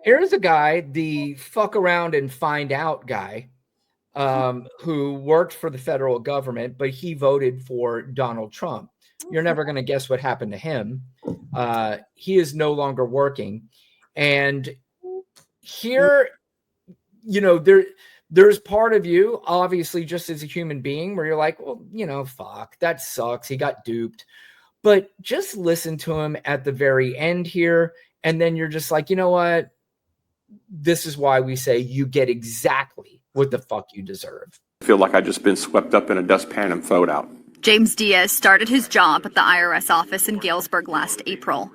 Here's a guy, the fuck around and find out guy, who worked for the federal government, but he voted for Donald Trump. You're never going to guess what happened to him. He is no longer working. And here, there's part of you, obviously, just as a human being, where you're like, well, fuck, that sucks. He got duped. But just listen to him at the very end here. And then you're just like, you know what? This is why we say you get exactly what the fuck you deserve. I feel like I've just been swept up in a dustpan and thrown out. James Diaz started his job at the IRS office in Galesburg last April.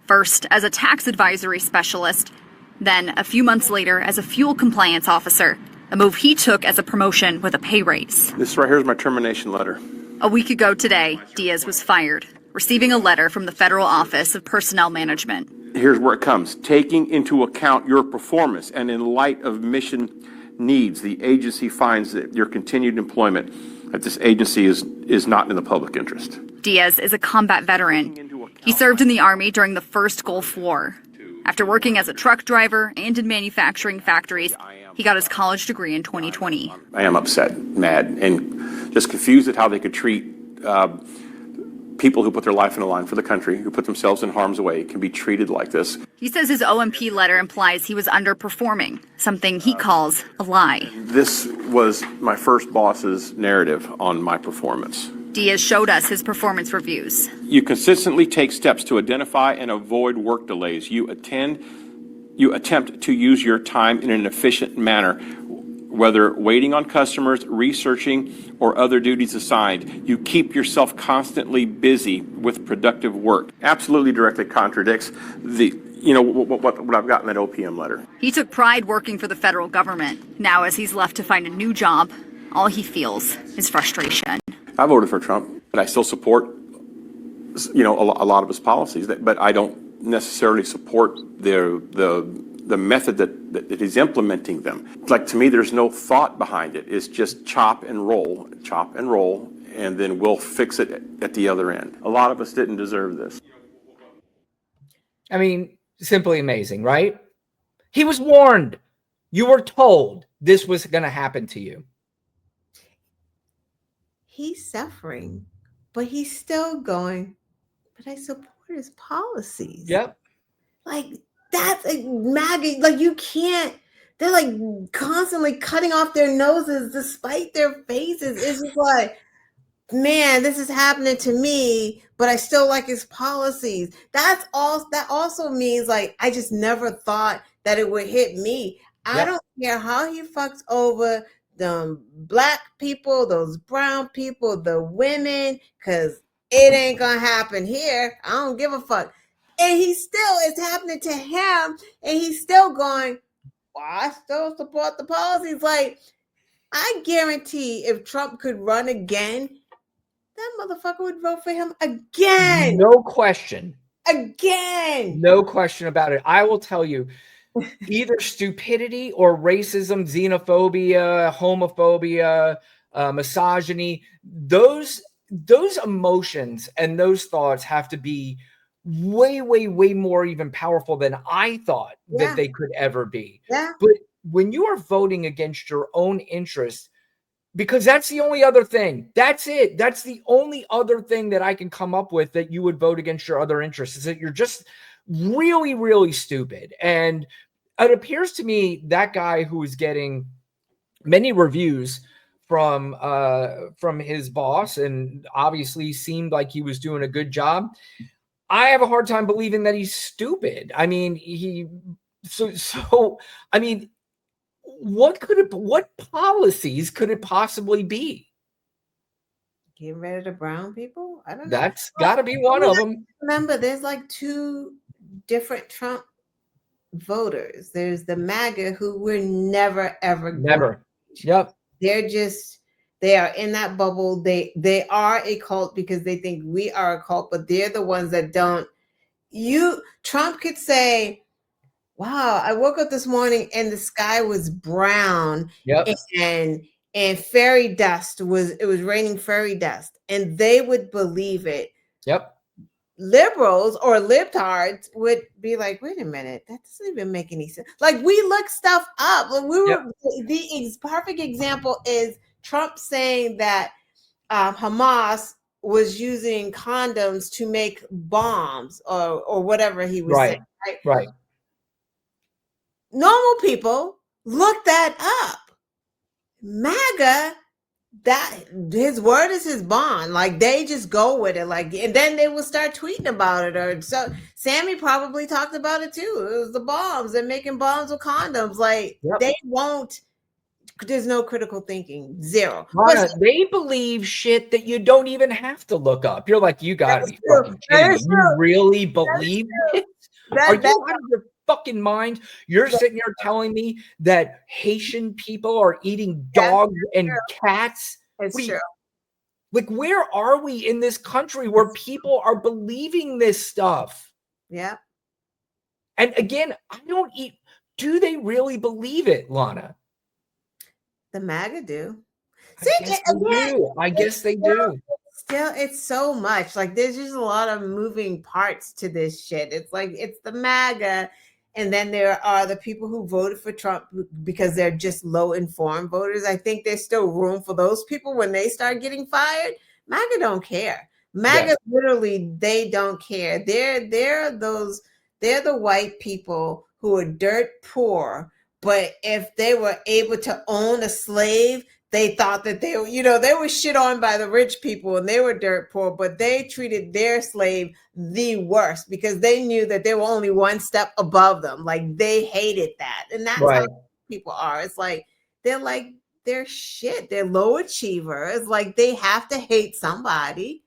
First as a tax advisory specialist, then a few months later as a fuel compliance officer, a move he took as a promotion with a pay raise. This right here is my termination letter. A week ago today, Diaz was fired, receiving a letter from the Federal Office of Personnel Management. Here's where it comes. Taking into account your performance and in light of mission needs, the agency finds that your continued employment at this agency is not in the public interest. Diaz is a combat veteran. He served in the Army during the first Gulf War. After working as a truck driver and in manufacturing factories, he got his college degree in 2020. I am upset, mad, and just confused at how they could treat people who put their life in the line for the country, who put themselves in harm's way, can be treated like this. He says his OMP letter implies he was underperforming, something he calls a lie. This was my first boss's narrative on my performance. Diaz showed us his performance reviews. You consistently take steps to identify and avoid work delays. You attempt to use your time in an efficient manner, whether waiting on customers, researching, or other duties assigned. You keep yourself constantly busy with productive work. Absolutely directly contradicts what I've got in that OPM letter. He took pride working for the federal government. Now, as he's left to find a new job, all he feels is frustration. I voted for Trump, but I still support, a lot of his policies, but I don't necessarily support the method that he's implementing them. Like, to me, there's no thought behind it. It's just chop and roll, and then we'll fix it at the other end. A lot of us didn't deserve this. I mean, simply amazing, right? He was warned. You were told this was going to happen to you. He's suffering, but he's still going, but I support his policies. Yep. Like, that's like MAGA. Like, you can't, they're like constantly cutting off their noses despite their faces. It's just like, man, this is happening to me, but I still like his policies. That also means, like, I just never thought that it would hit me. I don't care how he fucks over them black people, those brown people, the women, because it ain't gonna happen here. I don't give a fuck. And it's happening to him, and he's still going, well, I still support the policies. Like, I guarantee if Trump could run again, that motherfucker would vote for him again. No question. Again. No question about it. I will tell you, either stupidity or racism, xenophobia, homophobia, misogyny, those emotions and those thoughts have to be way, way, way more even powerful than I thought that they could ever be. Yeah. But when you are voting against your own interests, because that's the only other thing. That's it. That's the only other thing that I can come up with that you would vote against your other interests, is that you're just really, really stupid. And it appears to me that guy who is getting many reviews from his boss, and obviously seemed like he was doing a good job, I have a hard time believing that he's stupid. I mean, I mean, what policies could it possibly be? Getting rid of the brown people? I don't know. That's got to be one of them. Remember, there's like two different Trump voters. There's the MAGA, who we're never, ever. Never. Yep. They are in that bubble. They are a cult because they think we are a cult, but they're the ones that don't. Trump could say, wow, I woke up this morning and the sky was brown. Yep. And fairy dust it was raining fairy dust, and they would believe it. Yep. liberals or libtards would be like, wait a minute, that doesn't even make any sense. Like, we look stuff up. Like, the perfect example is Trump saying that Hamas was using condoms to make bombs or whatever he was saying. Right. Normal people look that up. MAGA, that his word is his bond. Like, they just go with it. Like, and then they will start tweeting about it. Or so Sammy probably talked about it too. It was the bombs. They're making bombs with condoms. Like, they won't. There's no critical thinking. Zero. They believe shit that you don't even have to look up. You're like, you gotta be fucking kidding me. You really believe it? Are you out of your fucking mind? You're sitting here telling me that Haitian people are eating dogs and cats? It's true. Like, where are we in this country where people are believing this stuff? Yeah. And again, do they really believe it, Lana? The MAGA do. I guess they do. Still, it's so much. Like, there's just a lot of moving parts to this shit. It's like, it's the MAGA, and then there are the people who voted for Trump because they're just low informed voters. I think there's still room for those people when they start getting fired. MAGA don't care. MAGA literally, they don't care. They're the white people who are dirt poor. But if they were able to own a slave, they thought that they were shit on by the rich people and they were dirt poor, but they treated their slave the worst because they knew that they were only one step above them. Like, they hated that. And that's how people are. It's like, they're shit. They're low achievers. It's like, they have to hate somebody.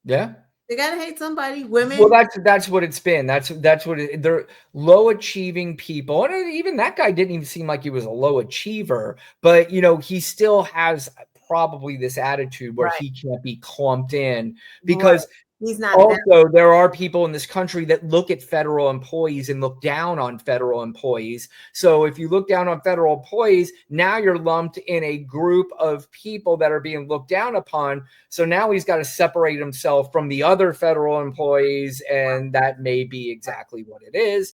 Yeah. They gotta hate somebody. Women. Well, that's what it's been. That's what they're low achieving people. And even that guy didn't even seem like he was a low achiever, but he still has probably this attitude where he can't be clumped in because he's not. Also, there are people in this country that look at federal employees and look down on federal employees. So if you look down on federal employees, now you're lumped in a group of people that are being looked down upon. So now he's got to separate himself from the other federal employees, and that may be exactly what it is.